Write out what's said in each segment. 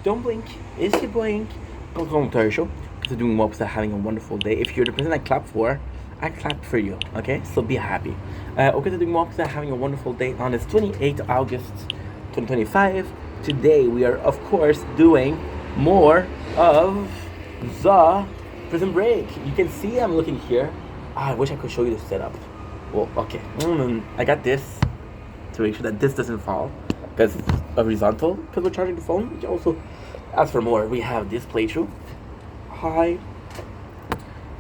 Don't blink. It's your blink. Welcome to our show. Because doing well, because having a wonderful day. If you're the person I clap for, I clap for you. Okay, so be happy. Okay, so doing well, because having a wonderful day on this 28th August 2025. Today we are of course doing more of the Prison Break. You can see I'm looking here. I wish I could show you the setup. Well, okay. I got this to make sure that this doesn't fall because it's horizontal. Because we're charging the phone. Which also, as for more, we have this playthrough. Hi.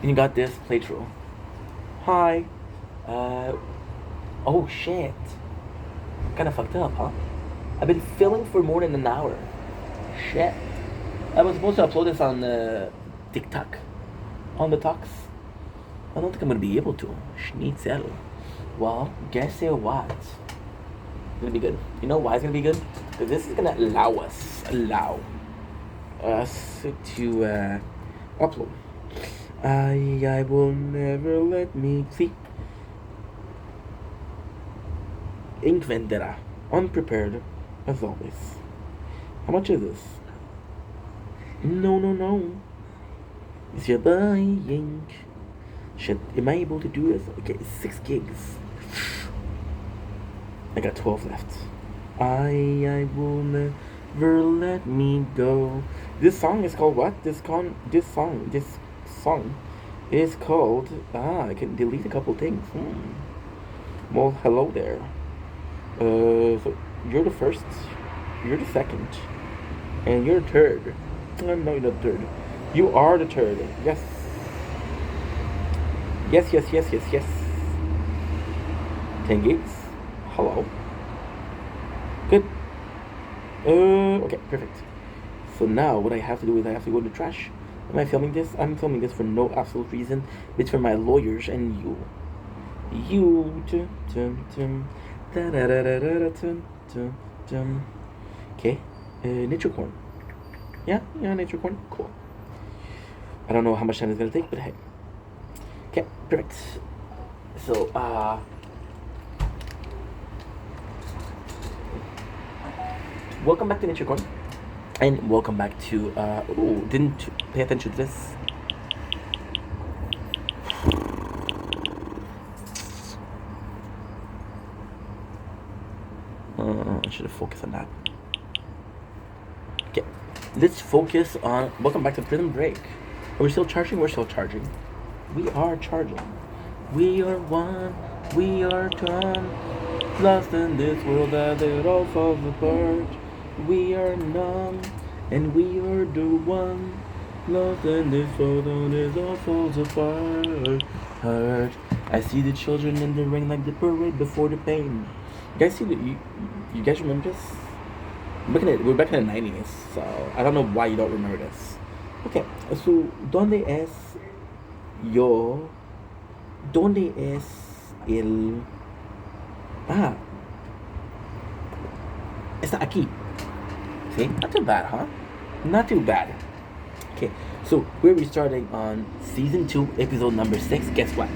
And you got this playthrough. Hi. Oh shit. Kind of fucked up, huh? I've been filming for more than an hour. Shit. I was supposed to upload this on TikTok. On the talks. I don't think I'm gonna be able to. Schnitzel. Well, guess what? It's gonna be good. You know why it's gonna be good? Because this is gonna allow us to upload. I will never let me see. Ink Vendetta. Unprepared, as always. How much is this? No. It's your buying. Shit, am I able to do this? Okay, 6 gigs. I got 12 left. I will never let me go. This song is called what? This song is called. I can delete a couple things. Well, hello there. So you're the first, you're the second, and you're the third. No, you're not the third. You are the third. Yes. Yes. 10 gigs. Hello. Good. Okay, perfect. So now what I have to do is I have to go to the trash. Am I filming this? I'm filming this for no absolute reason. It's for my lawyers and you. Okay. Nature corn. Yeah, nature corn. Cool. I don't know how much time it's gonna take, but hey. Okay, perfect. So, welcome back to Nature Corn. And welcome back to, didn't pay attention to this. I should have focused on that. Okay, let's focus on, welcome back to Prison Break. Are we still charging? We're still charging. We are charging. We are one, we are done. Lost in this world that it all falls apart. We are numb, and we are the one. Lost in this world that it all falls apart. I see the children in the rain like the parade before the pain. You guys see you guys remember this? We're back in the 90s, so I don't know why you don't remember this. Okay, so ¿dónde es el... Está aquí. See? Not too bad, huh? Not too bad. Okay, so we're restarting on season 2, episode number 6. Guess what?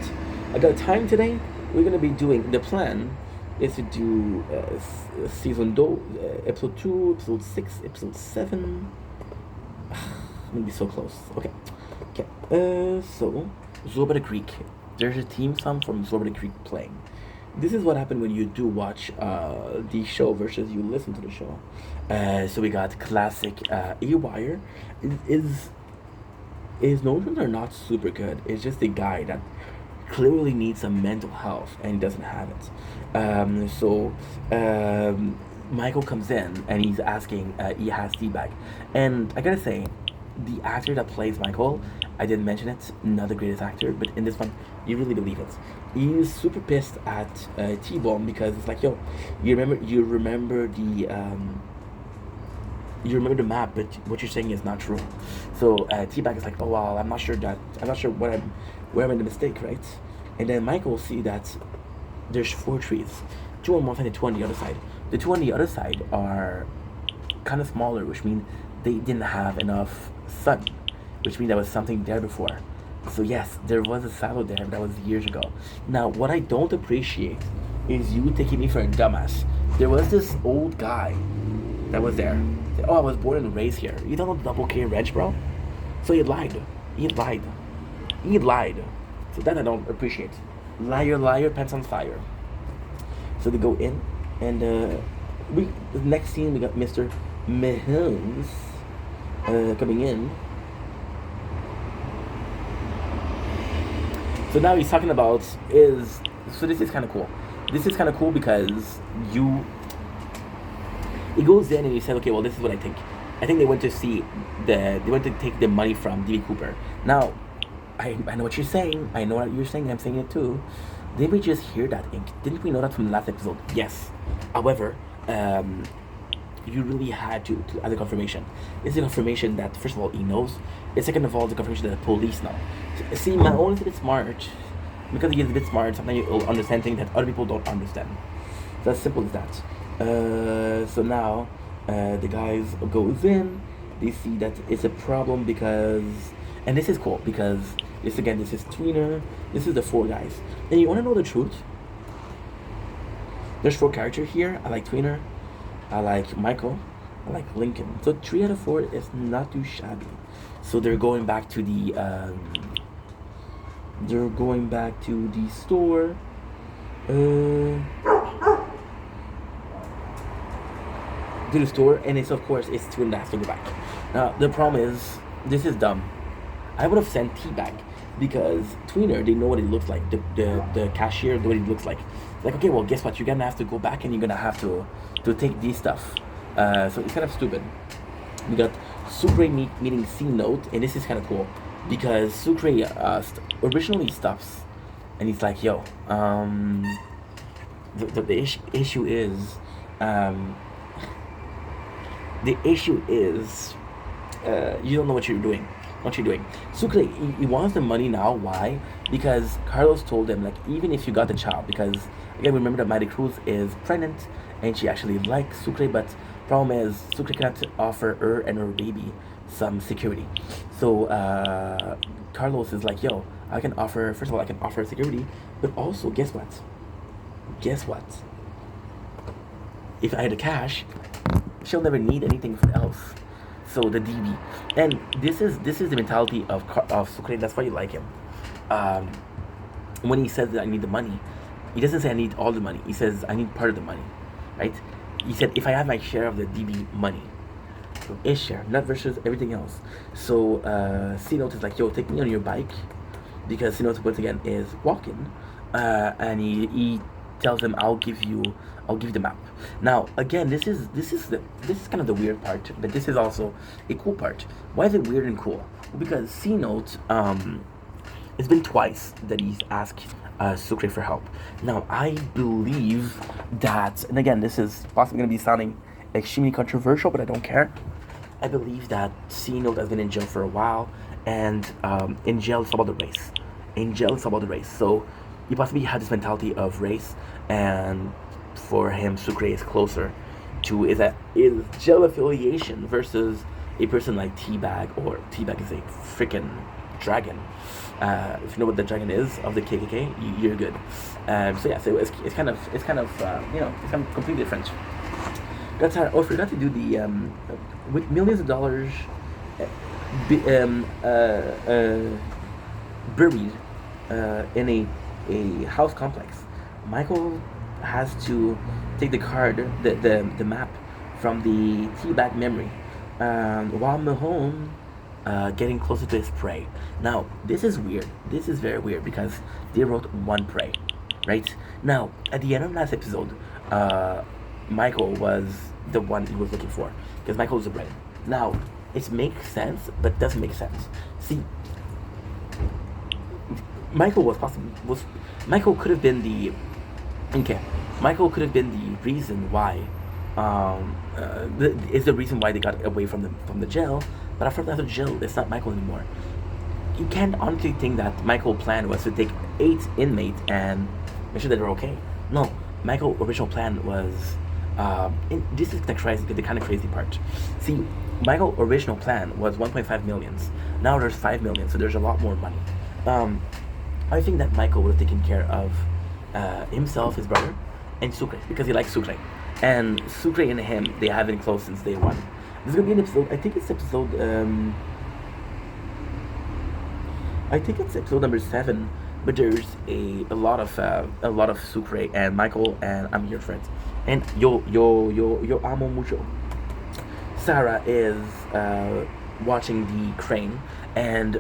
I got time today. We're gonna be doing, the plan is to do season 2, episode 2, episode 6, episode 7. I'm gonna be so close. Okay. So Zorba Creek. There's a theme song from Zorba Creek playing. This is what happened when you do watch the show versus you listen to the show. So we got classic A-Wire. His notions are not super good. It's just a guy that clearly needs some mental health and doesn't have it. So Michael comes in and he's asking, he has feedback. And I gotta say, the actor that plays Michael, I didn't mention it, not the greatest actor, but in this one, you really believe it. He's super pissed at T-Bone because it's like, yo, you remember the map, but what you're saying is not true. So T-Bag is like, oh well, I'm not sure where I'm in the mistake, right? And then Michael will see that there's 4 trees, 2 on one side and 2 on the other side. The 2 on the other side are kind of smaller, which means they didn't have enough sun, which means there was something there before. So yes, there was a silo there, but that was years ago. Now, what I don't appreciate is you taking me for a dumbass. There was this old guy that was there. Say, oh, I was born and raised here. You don't know double K Reg, bro? So he lied. He lied. He lied. So that I don't appreciate. Liar, liar, pants on fire. So they go in, and the next scene we got Mr. Mahomes coming in. So now he's talking about so this is kind of cool. This is kind of cool because he goes in and he said, okay, well, this is what I think. I think they went to take the money from D.B. Cooper. Now, I know what you're saying. I know what you're saying. I'm saying it too. Did we just hear that ink? Didn't we know that from the last episode? Yes. However, you really had to add the confirmation. It's a confirmation that, first of all, he knows. And second of all, it's a confirmation that the police know. See, Mahone is a bit smart. Because he is a bit smart, sometimes you'll understand things that other people don't understand. So as simple as that. So now, the guys goes in. They see that it's a problem because... And this is cool because, this is Tweener. This is the 4 guys. And you want to know the truth? There's 4 characters here. I like Tweener. I like Michael. I like Lincoln. So 3 out of 4 is not too shabby. So they're going back to the store. To the store, and it's of course it's Twin that has to go back. Now the problem is this is dumb. I would have sent T-Bag because Tweener, they know what it looks like. The cashier know what it looks like. Like, okay, well, guess what? You're gonna have to go back and you're gonna have to take these stuff. So it's kind of stupid. We got Sucre meeting C-Note, and this is kind of cool because Sucre originally stops, and he's like, "Yo, the issue is, you don't know what you're doing." Sucre, he wants the money now. Why? Because Carlos told him, like, even if you got the child, because again, remember that Maddie Cruz is pregnant and she actually likes Sucre, but problem is Sucre cannot offer her and her baby some security. So Carlos is like, yo, I can offer security, but also guess what? If I had the cash, she'll never need anything else. So the DB, and this is the mentality of Sucre. That's why you like him. When he says that I need the money, he doesn't say I need all the money. He says I need part of the money, right? He said if I have my share of the DB money, his share, not versus everything else. So C-Note is like, yo, take me on your bike, because C-Note once again is walking, and he tells him I'll give you the map. Now again, this is kind of the weird part, but this is also a cool part. Why is it weird and cool? Well, because C-Note, it's been twice that he's asked Sucre for help. Now I believe that, and again, this is possibly going to be sounding extremely controversial, but I don't care. I believe that C-Note has been in jail for a while, and in jail it's about the race. So he possibly had this mentality of race, and for him, Sucre is closer to is jail affiliation versus a person like T-Bag, or T-Bag is a freaking dragon. If you know what the dragon is of the KKK, you're good. So yeah, so it's kind of it's kind of completely different. That's how. Oh, I forgot to do the with millions of dollars buried in a house complex. Michael has to take the card, the map from the T-Bag memory, while Mahone getting closer to his prey. Now, this is weird. This is very weird because they wrote one prey, right? Now, at the end of last episode, Michael was the one he was looking for, because Michael was the brain. Now, it makes sense, but doesn't make sense. See, Michael could have been the reason why. Is the reason why they got away from the jail. But after the jail, it's not Michael anymore. You can't honestly think that Michael's plan was to take 8 inmates and make sure that they're okay. No, Michael's original plan was. This is the kind of crazy part. See, Michael's original plan was 1.5 million. Now there's 5 million, so there's a lot more money. I think that Michael would have taken care of himself, his brother, and Sucre, because he likes Sucre. And Sucre and him, they have been close since day one. There's gonna be an episode. I think it's episode number 7. But there's a lot of Sucre and Michael and I'm your friends. And yo amo mucho. Sarah is watching the crane, and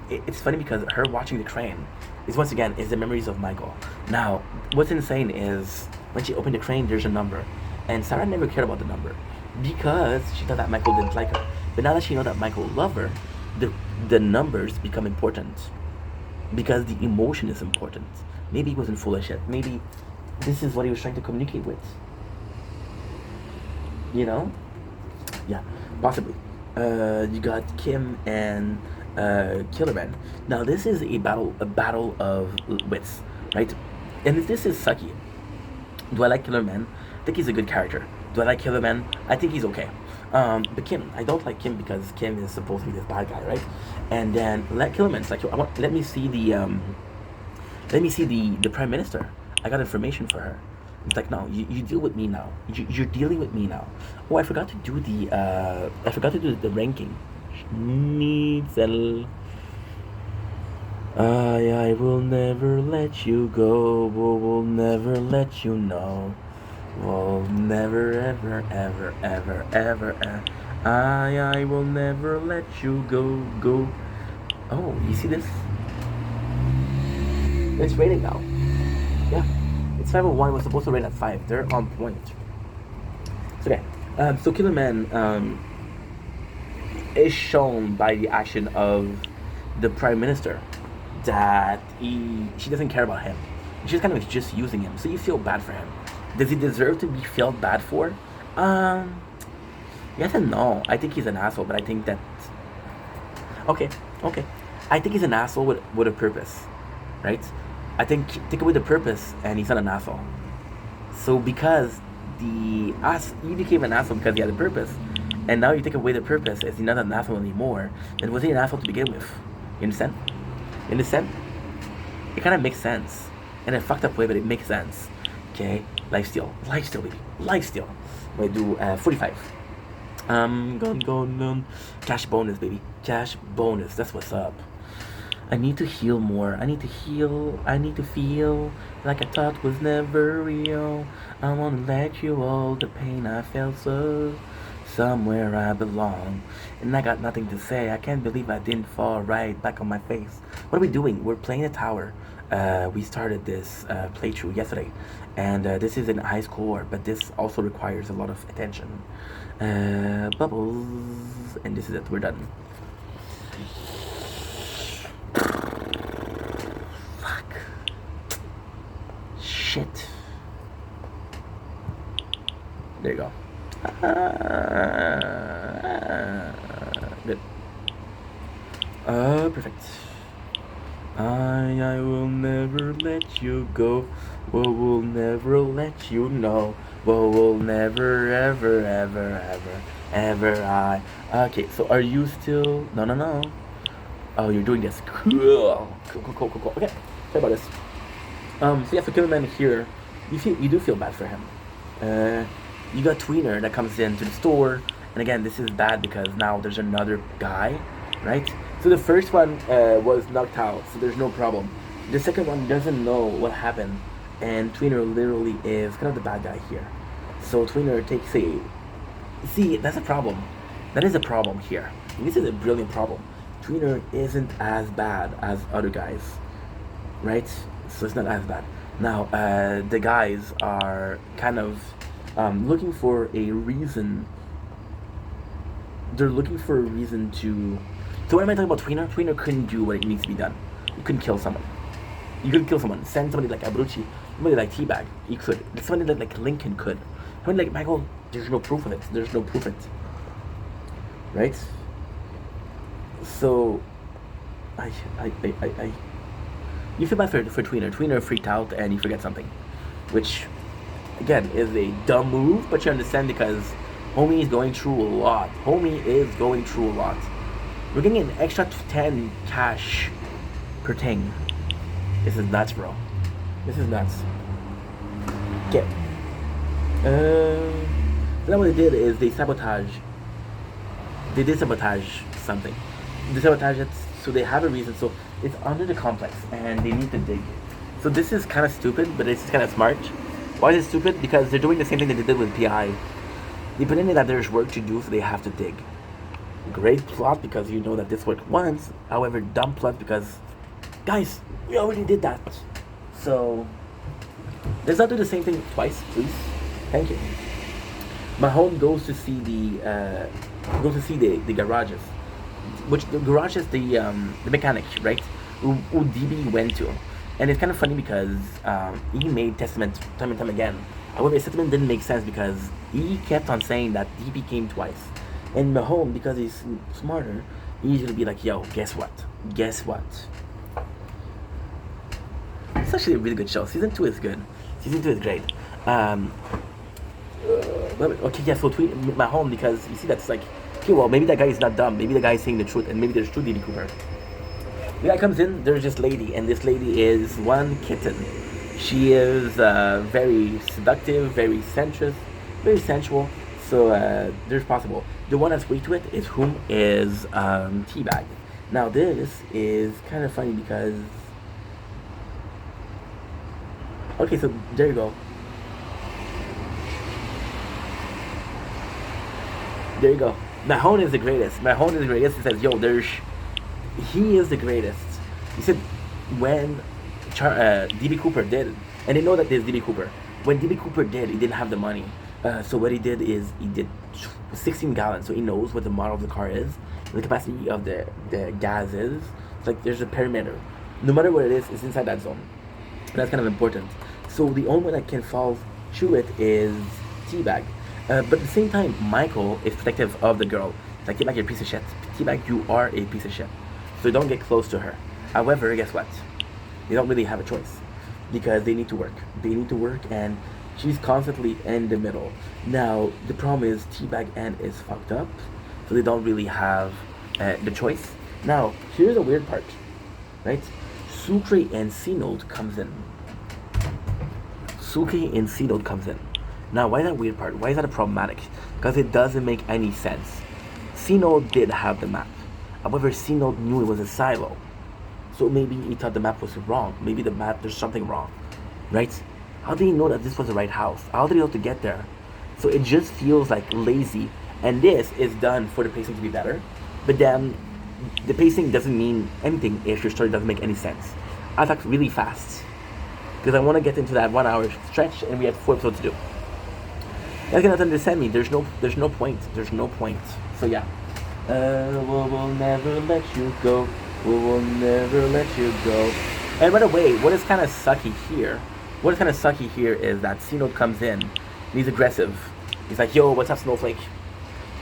it's funny because her watching the crane is once again is the memories of Michael. Now, what's insane is when she opened the crane, there's a number, and Sarah never cared about the number because she thought that Michael didn't like her. But now that she knows that Michael loved her, the the numbers become important because the emotion is important. Maybe he wasn't full of shit. Maybe this is what he was trying to communicate with. You know? Yeah, possibly. You got Kim and Killerman. Now this is a battle of wits, right? And this is sucky. Do I like Killerman? I think he's a good character. Do I like Killerman? I think he's okay. But Kim, I don't like Kim because Kim is supposed to be this bad guy, right? And then let Killerman's like, let me see the prime minister. I got information for her. It's like, no, you deal with me now. You're dealing with me now. Oh, I forgot to do the ranking. Schnitzel. I will never let you go. Will never let you know. Will never ever ever ever ever. I will never let you go. Oh, you see this? It's raining now. Yeah. It's 5:01. We're supposed to rain at 5. They're on point. So, okay. So Killer Man is shown by the action of the Prime Minister that she doesn't care about him. She's kind of just using him. So you feel bad for him. Does he deserve to be felt bad for? Yes and no. I think he's an asshole, but I think that okay. I think he's an asshole with a purpose, right? I think take away the purpose and he's not an asshole. So because he became an asshole because he had a purpose, and now you take away the purpose, is he not an asshole anymore? Then was he an asshole to begin with? You understand? You understand? It kind of makes sense, in a fucked up way, but it makes sense. Okay, lifesteal, baby, lifesteal. We do 45. Gone. Cash bonus, baby. Cash bonus. That's what's up. I need to heal more. I need to feel like I thought was never real. I wanna let you all the pain I felt so. Somewhere I belong. And I got nothing to say. I can't believe I didn't fall right back on my face. What are we doing? We're playing a tower. We started this playthrough yesterday. And this is an high score, but this also requires a lot of attention. Bubbles. And this is it. We're done. Fuck. Shit. There you go. Good. Perfect. I will never let you go. Will never let you know. Will never ever. Okay, so are you still? No. Oh, you're doing this. Cool. Okay, sorry about this. So yeah, for Killerman here, you do feel bad for him. You got Tweener that comes into the store, and again, this is bad because now there's another guy, right? So the first one was knocked out, so there's no problem. The second one doesn't know what happened, and Tweener literally is kind of the bad guy here. So Tweener takes a... See, that's a problem. That is a problem here. This is a brilliant problem. Tweener isn't as bad as other guys, right? So it's not as bad. Now, the guys are kind of looking for a reason. They're looking for a reason to... So when am I talking about Tweener? Tweener couldn't do what it needs to be done. You couldn't kill someone. You couldn't kill someone. Send somebody like Abrucci, somebody like Teabag. You could. Somebody like Lincoln could. Somebody like Michael, there's no proof of it. There's no proof of it. Right? So, you feel bad for Tweener. Tweener freaked out and you forget something, which, again, is a dumb move, but you understand because homie is going through a lot. We're getting an extra 10 cash per thing. This is nuts, bro. This is nuts. Okay. So now what they did is they sabotage. They did sabotage something. They sabotage it, so they have a reason. So it's under the complex, and they need to dig. So this is kind of stupid, but it's kind of smart. Why is it stupid? Because they're doing the same thing that they did with PI. They put in that there's work to do, so they have to dig. Great plot because you know that this worked once. However, dumb plot because, guys, we already did that. So let's not do the same thing twice, please. Thank you. Mahone goes to see the garages, which the garage is the mechanic, right? Who DB went to, and it's kind of funny because he made testament time and time again. However, his testament didn't make sense because he kept on saying that DB came twice, and Mahone, because he's smarter, he usually be like, "Yo, guess what? Guess what?" It's actually a really good show. Season 2 is good. Season 2 is great. Okay, yeah, so tweet Mahone because you see that's like, okay, well, maybe that guy is not dumb. Maybe the guy is saying the truth, and maybe there's true DB Cooper. The guy comes in, there's this lady, and this lady is one kitten. She is very seductive, very sensuous, very sensual. So there's possible. The one that's weak to it is whom is Teabag. Now this is kind of funny because, okay, so there you go. There you go. Mahone is the greatest. Mahone is the greatest. He says, "Yo, he is the greatest." He said, when DB Cooper did, and they know that there's DB Cooper. When DB Cooper did, he didn't have the money. So what he did is he did 16 gallons. So he knows what the model of the car is, the capacity of the gas is. It's like there's a perimeter. No matter what it is, it's inside that zone. That's kind of important. So the only one that can fall through it is Teabag. But at the same time, Michael is protective of the girl. It's like, Teabag, you're a piece of shit. Teabag, you are a piece of shit. So don't get close to her. However, guess what? They don't really have a choice. Because they need to work. They need to work, and she's constantly in the middle. Now, the problem is Teabag N is fucked up. So they don't really have the choice. Now, here's a weird part. Right? Sucre and C-Note comes in. Sucre and C-Note comes in. Now, why is that a weird part? Why is that a problematic? Because it doesn't make any sense. C-Note did have the map. However, C-Note knew it was a silo. So maybe he thought the map was wrong. Maybe the map, there's something wrong. Right? How did he know that this was the right house? How did he know to get there? So it just feels like lazy. And this is done for the pacing to be better. But then, the pacing doesn't mean anything if your story doesn't make any sense. I talked really fast. Because I want to get into that 1 hour stretch, and we have 4 episodes to do. You guys cannot understand me. There's no point. There's no point. So yeah. We will never let you go. We will never let you go. And by the way, what is kind of sucky here? What is kind of sucky here is that C-Note comes in. And he's aggressive. He's like, "Yo, what's up, Snowflake?"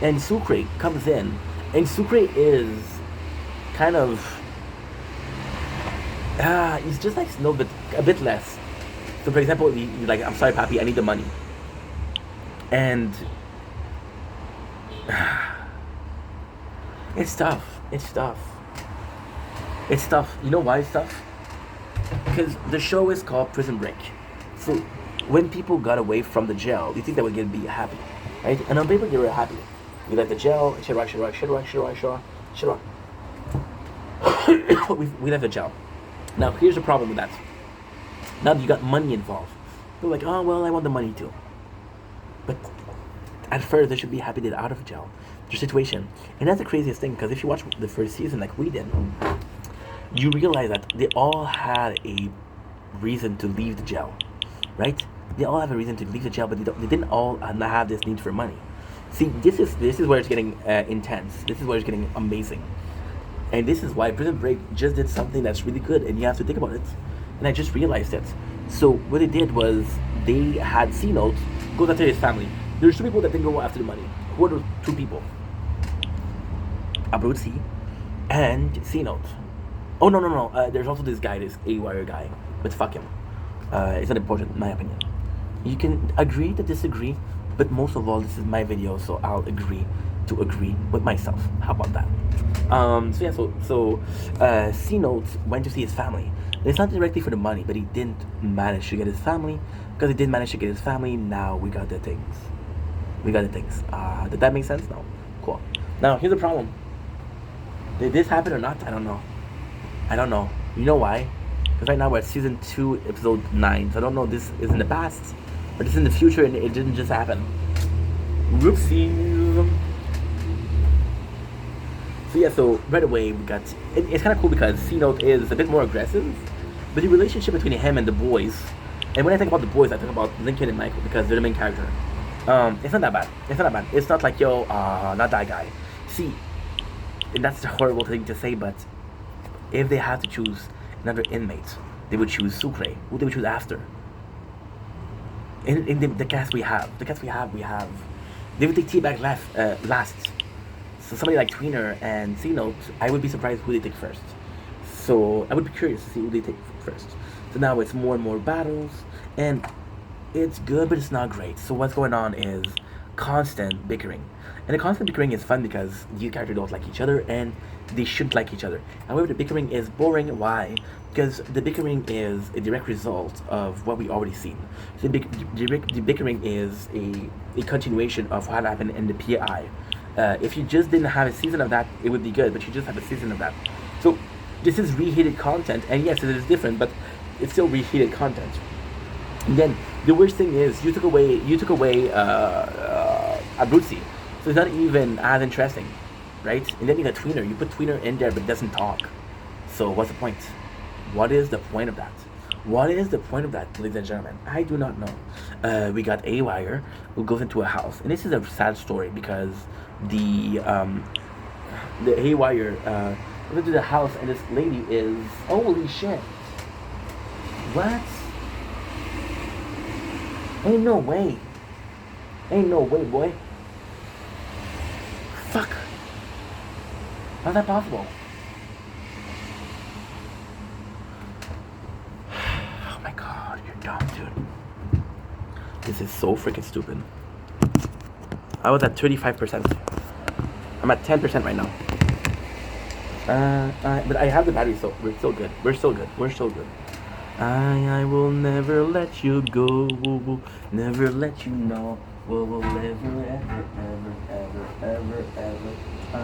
And Sucre comes in, and Sucre is kind of he's just like Snow, but a bit less. So for example, he's like, "I'm sorry, Papi, I need the money." And it's tough. It's tough. It's tough. You know why it's tough? Because the show is called Prison Break. So when people got away from the jail, you think they would be happy, right? And on paper, they were happy. We left the jail. We left the jail. Now here's the problem with that. Now that you got money involved, they're like, "Oh well, I want the money too." But at first, they should be happy they're out of jail. Their situation. And that's the craziest thing, because if you watch the first season like we did, you realize that they all had a reason to leave the jail, right? They all have a reason to leave the jail, but they didn't all have this need for money. See, this is where it's getting intense. This is where it's getting amazing. And this is why Prison Break just did something that's really good, and you have to think about it. And I just realized it. So what they did was they had C-Note go after his family. There's 2 people that didn't go after the money. Who are those 2 people? Abruzzi and C-Note. Oh, no. There's also this guy, this A-Wire guy. But fuck him. It's not important, in my opinion. You can agree to disagree, but most of all, this is my video, so I'll agree to agree with myself. How about that? So C-Note went to see his family. And it's not directly for the money, but he didn't manage to get his family. Because he didn't manage to get his family, now we got the things. We got the things. Did that make sense? No. Cool. Now, here's the problem. Did this happen or not? I don't know. I don't know. You know why? Because right now we're at season 2, episode 9. So I don't know if this is in the past or this is in the future and it didn't just happen. Whoopsies. So yeah, so right away we got... It's kind of cool because C-Note is a bit more aggressive. But the relationship between him and the boys... And when I think about the boys, I think about Lincoln and Michael because they're the main character. It's not that bad. It's not that bad. It's not like, yo, not that guy. See, and that's a horrible thing to say, but if they had to choose another inmate, they would choose Sucre. Who they would choose after? In the cast we have, they would take T-Bag last. So somebody like Tweener and C-Note, I would be surprised who they take first. So I would be curious to see who they take first. So now it's more and more battles, and it's good, but it's not great. So what's going on is constant bickering. And the constant bickering is fun because these characters don't like each other, and they shouldn't like each other. However, the bickering is boring. Why? Because the bickering is a direct result of what we already seen. So the bickering is a continuation of what happened in the PI. If you just didn't have a season of that, it would be good, but you just have a season of that. So this is reheated content, and yes, it is different, but it's still reheated content. And then the worst thing is you took away Abruzzi, so it's not even as interesting, right? And then you got Tweener. You put Tweener in there, but it doesn't talk. So what's the point? What is the point of that? What is the point of that, ladies and gentlemen? I do not know. We got A-Wire who goes into a house, and this is a sad story because the A-Wire goes into the house, and this lady is holy shit. What? Ain't no way. Ain't no way, boy. Fuck. How's that possible? Oh my god, you're dumb, dude. This is so freaking stupid. I was at 35%. I'm at 10% right now. But I have the battery, so we're still good. We're still good. We're still good. I will never let you go, never let you know, will ever, ever. I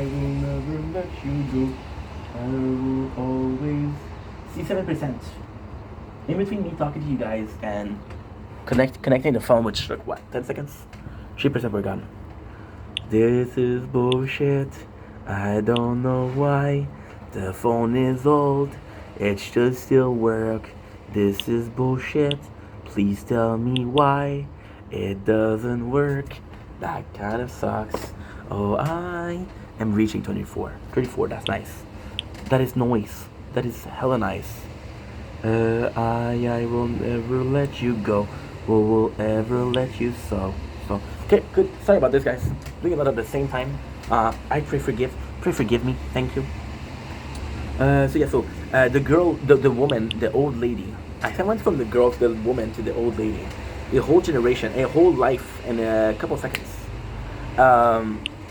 will never let you go, I will always. See, 7%. In between me talking to you guys and connecting the phone, which took what, 10 seconds? 3% we're gone. This is bullshit. I don't know why. The phone is old. It should still work. This is bullshit. Please tell me why it doesn't work. That kind of sucks. Oh, I am reaching 24. 34, that's nice. That is noise. That is hella nice. I will never let you go. Will ever let you so. Okay, good. Sorry about this, guys. Doing a lot at the same time. I pray forgive me. Thank you. The girl, the woman, the old lady. I went from the girl to the woman to the old lady. A whole generation, a whole life in a couple seconds.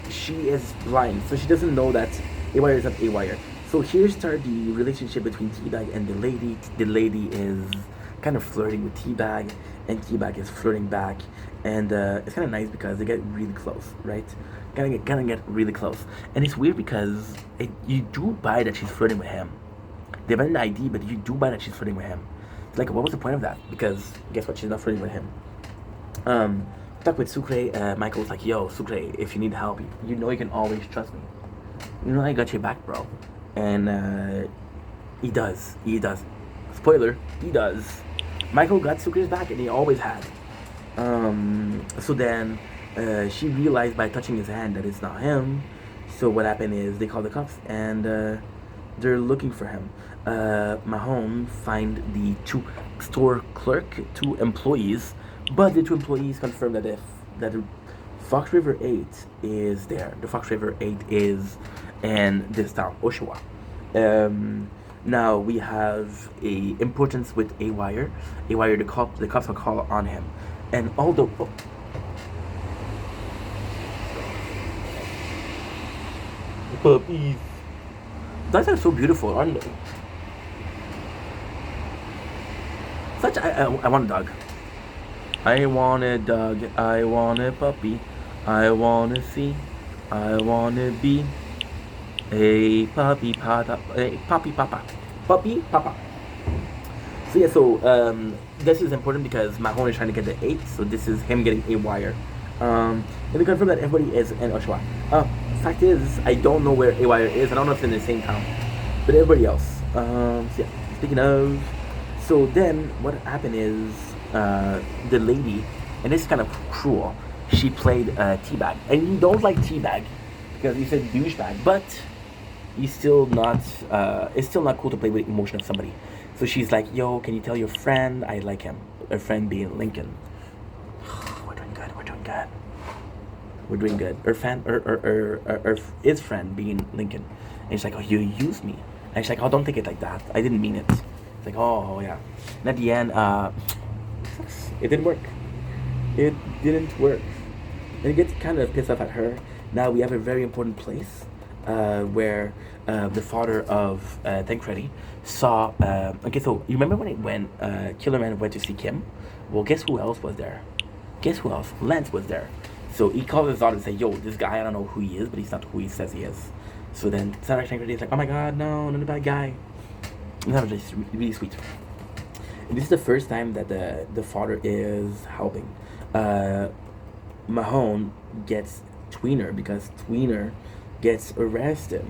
She is blind, so she doesn't know that A-Wire is not A-Wire. So here starts the relationship between T-Bag and the lady. The lady is kind of flirting with T-Bag, and T-Bag is flirting back. And it's kind of nice because they get really close, right? Kind of get really close. And it's weird because you do buy that she's flirting with him. They have an ID, but you do buy that she's flirting with him. It's like, what was the point of that? Because guess what? She's not flirting with him. Talk with Sucre. Michael's like, yo, Sucre, if you need help, you know you can always trust me. You know I got your back, bro. And he does. Spoiler, he does. Michael got Sucre's back, and he always had. So then she realized by touching his hand that it's not him. So what happened is they called the cops, and they're looking for him. Mahone find the two employees, but the two employees confirmed that the Fox River 8 is there. The Fox River 8 is in this town, Oshawa. Now we have a importance with A-Wire. A-Wire, the cops will call on him, and although puppies, guys are so beautiful, aren't they? such. I want a dog. I want a dog. I want a puppy. I want to see. I want to be a puppy papa. A puppy papa. Puppy papa. So yeah, this is important because Mahone is trying to get the 8, so this is him getting a wire. Let me confirm that everybody is in Oshawa. Fact is, I don't know where a wire is. I don't know if it's in the same town, but everybody else. So yeah, speaking of, so then what happened is the lady, and this is kind of cruel. She played Teabag, and you don't like Teabag because you said douchebag, but it's still not cool to play with emotion of somebody. So she's like, yo, can you tell your friend I like him? Her friend being Lincoln. We're doing good. We're doing good. Her fan, his friend being Lincoln. And she's like, oh, you used me. And she's like, oh, don't take it like that. I didn't mean it. It's like, oh, yeah. And at the end, it didn't work. It didn't work. And it gets kind of pissed off at her. Now we have a very important place where the father of Tancredi saw. Okay, so you remember when Killerman went to see Kim? Well, guess who else was there? Guess who else? Lance was there. So he called his daughter and said, yo, this guy, I don't know who he is, but he's not who he says he is. So then Sarah Tancredi is like, oh my god, no, not a bad guy. And that was just really sweet. And this is the first time that the father is helping. Mahone gets Tweener because Tweener gets arrested.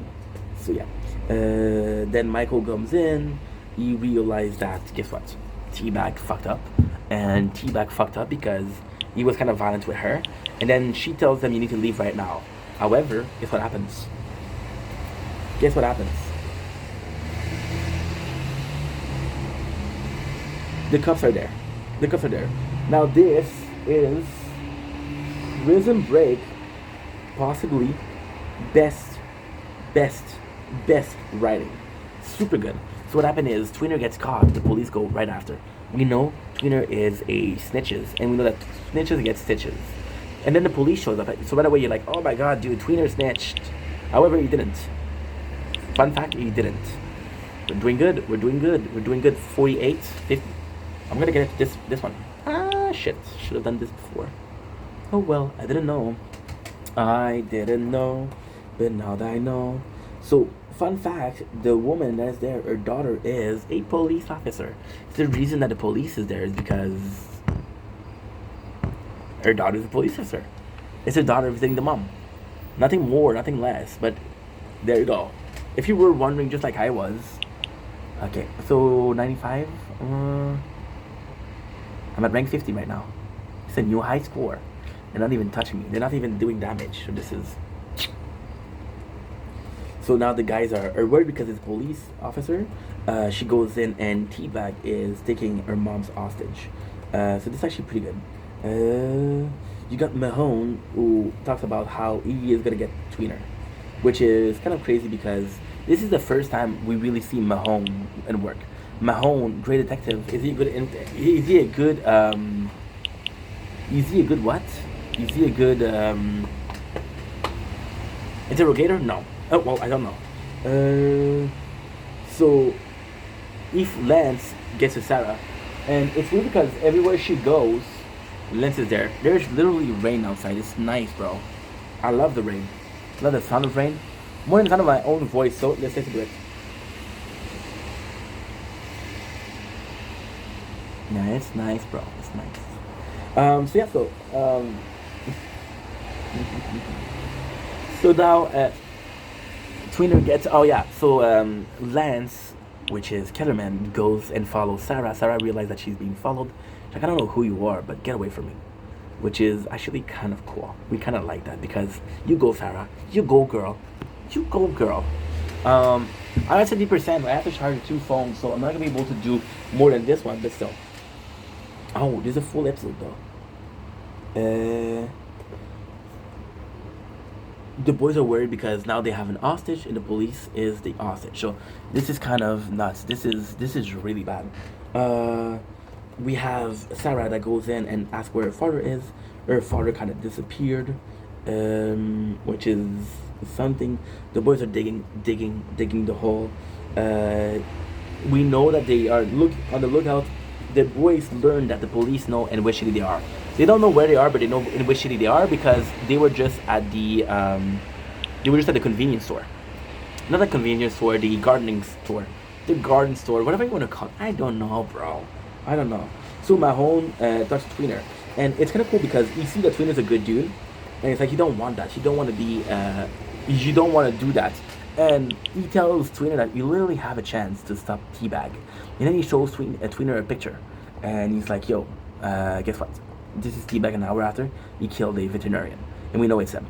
So yeah. Then Michael comes in. He realized that, guess what? Teabag fucked up. And Teabag fucked up because he was kind of violent with her. And then she tells them, you need to leave right now. However, guess what happens? Guess what happens? The cuffs are there. The cuffs are there. Now this is Prison Break, possibly best writing. Super good. So what happened is Tweener gets caught. The police go right after. We know Tweener is a snitches, and we know that snitches get stitches. And then the police shows up. So right away you're like, oh my god, dude, Tweener snitched. However, he didn't. Fun fact, he didn't. We're doing good. We're doing good. We're doing good. 48, 50. I'm gonna get this one. Ah, shit. Should have done this before. Oh well, I didn't know. I didn't know, but now that I know. So, fun fact, the woman that's there, her daughter is a police officer. The reason that the police is there is because her daughter is a police officer. It's her daughter visiting the mom. Nothing more, nothing less, but there you go. If you were wondering just like I was. Okay, so 95, I'm at rank 50 right now. It's a new high score. They're not even touching me. They're not even doing damage. So this is... So now the guys are worried because it's a police officer. She goes in and Teabag is taking her mom's hostage. So this is actually pretty good. You got Mahone, who talks about how he is going to get Tweener. Which is kind of crazy because this is the first time we really see Mahone in work. Mahone, great detective. Is he good? Is he a good? Is he a good what? Is he a good interrogator? No. Oh well, I don't know. So if Lance gets to Sarah, and it's weird because everywhere she goes, Lance is there. There's literally rain outside. It's nice, bro. I love the rain. Love the sound of rain. More than the sound of my own voice, so let's listen to it. Yeah, it's nice, bro. It's nice. So yeah, so now Tweener gets Lance, which is Kellerman, goes and follows Sarah. Sarah realizes that she's being followed. She's like, I don't know who you are, but get away from me. Which is actually kind of cool. We kind of like that because you go, Sarah. You go, girl. You go, girl. I'm at 70%. I have to charge 2 phones, so I'm not gonna be able to do more than this one, but still. Oh, there's a full episode though. The boys are worried because now they have an hostage, and the police is the hostage. So this is kind of nuts. This is really bad. We have Sarah that goes in and asks where her father is. Her father kind of disappeared, which is something. The boys are digging the hole. We know that they are on the lookout the boys learn that the police know in which city they are. They don't know where they are, but they know in which city they are because they were just at the convenience store. Not the convenience store, the gardening store. The garden store, whatever you want to call it. I don't know, bro. I don't know. So Mahone touched Tweener. And it's kind of cool because you see that Tweener's a good dude. And it's like, you don't want that. You don't want to be, you don't want to do that. And he tells Tweener that you literally have a chance to stop Teabag. And then he shows Tweener a picture. And he's like, yo, guess what? This is Teabag an hour after he killed a veterinarian. And we know it's him.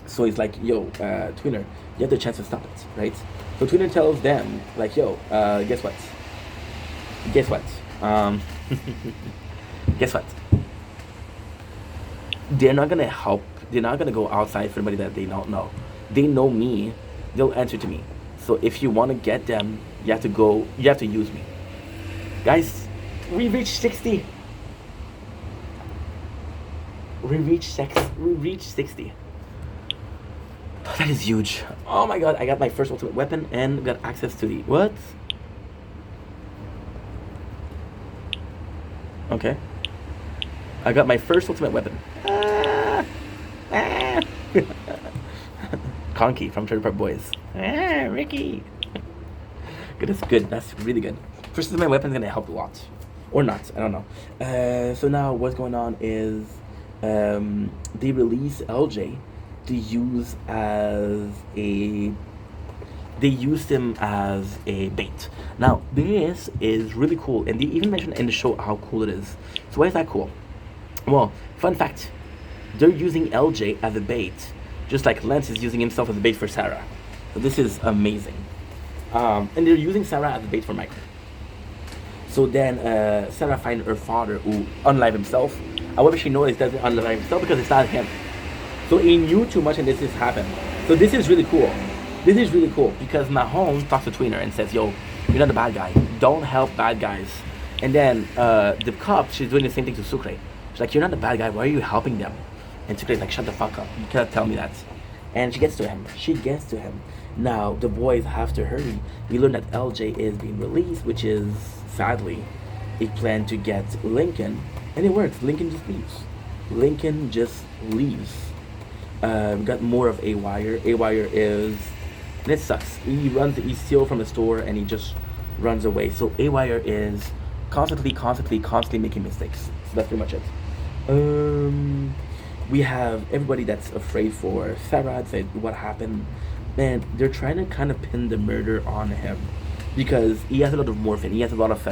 So he's like, yo, Tweener, you have the chance to stop it, right? So Tweener tells them, like, yo, guess what? Guess what? Guess what? They're not gonna help. They're not gonna go outside for anybody that they don't know. They know me. They'll answer to me. So if you want to get them, you have to go. You have to use me, guys. We reached 60. We reached 60. That is huge. Oh my god! I got my first ultimate weapon and got access to the what? Okay. I got my first ultimate weapon. Conky from Trailer Park Boys. Ricky. Good, that's good. That's really good. First ultimate weapon is gonna help a lot, or not. I don't know. So now what's going on is, they release LJ to use as a. They used him as a bait. Now this is really cool, and they even mentioned in the show how cool it is. So why is that cool? Well, fun fact, they're using LJ as a bait, just like Lance is using himself as a bait for Sarah. So this is amazing. And they're using Sarah as a bait for Michael. So then Sarah finds her father who unalive himself. However, she knows he doesn't unalive himself because it's not him. So he knew too much and this has happened. So this is really cool. This is really cool because Mahone talks to Tweener and says, yo, you're not a bad guy. Don't help bad guys. And then the cop, she's doing the same thing to Sucre. She's like, you're not a bad guy. Why are you helping them? And Sucre's like, shut the fuck up. You cannot tell me that. And she gets to him. Now, the boys have to hurry. We learn that LJ is being released, which is, sadly, a plan to get Lincoln. And it works. Lincoln just leaves. We got more of A-Wire. A-Wire is... And it sucks. He steals from a store and he just runs away. So A-Wire is constantly making mistakes. So that's pretty much it. We have everybody that's afraid for Sarah, said what happened. And they're trying to kind of pin the murder on him because he has a lot of morphine. He has a lot of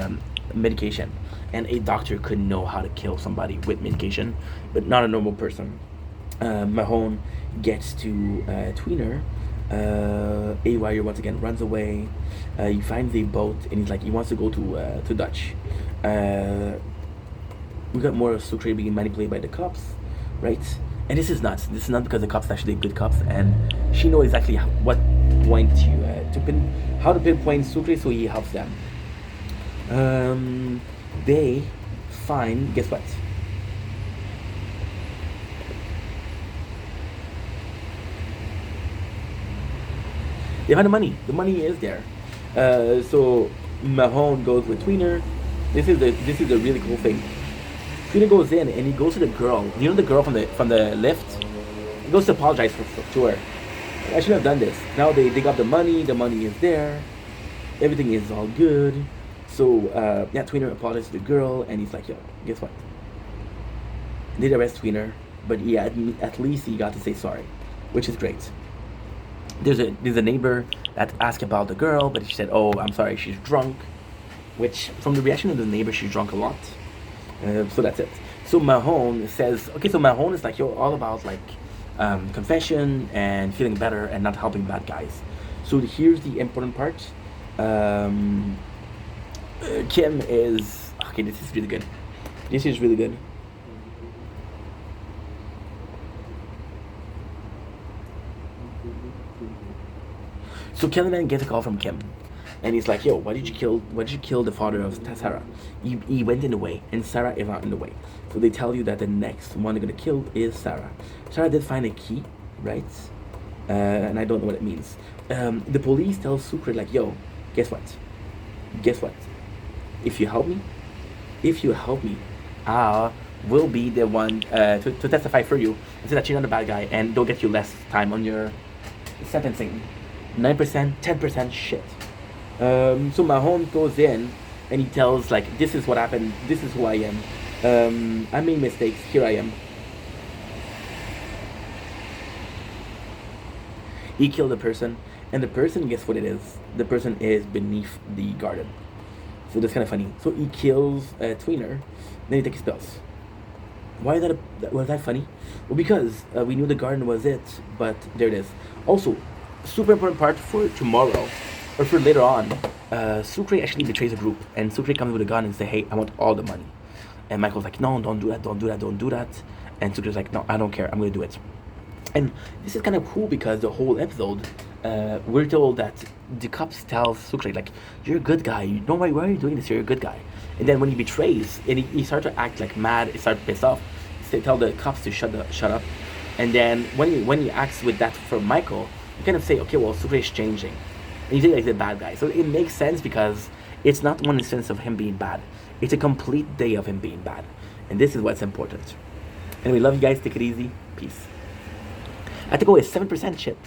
medication. And a doctor could know how to kill somebody with medication, but not a normal person. Mahone gets to Tweener. A-Wire once again runs away. He finds a boat and he's like, he wants to go to Dutch. We got more of Sucre being manipulated by the cops, right? And this is nuts. This is not because the cops are actually good cops, and she knows exactly what point how to pinpoint Sucre, so he helps them. They find, guess what? They find the money. The money is there. So Mahone goes with Tweener. This is the really cool thing. Tweener goes in and he goes to the girl. You know the girl from the lift? He goes to apologize to her. I shouldn't have done this. Now they got the money. The money is there. Everything is all good. So yeah, Tweener apologizes to the girl and he's like, yo, guess what? They arrest Tweener, but yeah, at least he got to say sorry, which is great. There's a neighbor that asked about the girl, but she said, oh, I'm sorry, she's drunk. Which, from the reaction of the neighbor, she's drunk a lot. So that's it. So Mahone says, okay, so Mahone is like, yo, all about like confession and feeling better and not helping bad guys. So here's the important part. Kim is, okay, this is really good. So Kellyman gets a call from Kim, and he's like, "Yo, why did you kill the father of Sarah? He went in the way, and Sarah is not in the way." So they tell you that the next one they're gonna kill is Sarah. Sarah did find a key, right? And I don't know what it means. The police tell Sucre like, "Yo, guess what? If you help me, If you help me, I will be the one to testify for you and say that you're not a bad guy, and they'll get you less time on your sentencing. 9%, 10% shit. So Mahone goes in and he tells, like, this is what happened, this is who I am. I made mistakes, here I am. He killed a person, and the person, guess what it is? The person is beneath the garden. So that's kind of funny. So he kills Tweener, then he takes spells. Why was that funny? Well, because we knew the garden was it, but there it is. Also, super important part for tomorrow, or for later on, Sucre actually betrays a group, and Sucre comes with a gun and say, hey, I want all the money. And Michael's like, no, don't do that, don't do that, don't do that. And Sucre's like, no, I don't care, I'm gonna do it. And this is kind of cool because the whole episode, we're told that the cops tell Sucre, like, you're a good guy, why are you doing this, you're a good guy. And then when he betrays, and he starts to act like mad, he starts pissed off, they tell the cops to shut up. And then when he acts with that for Michael, you kind of say, okay, well, Sucre is changing. And you say like the bad guy. So it makes sense because it's not one instance of him being bad. It's a complete day of him being bad. And this is what's important. Anyway, love you guys, take it easy, peace. I have to go with 7% shit.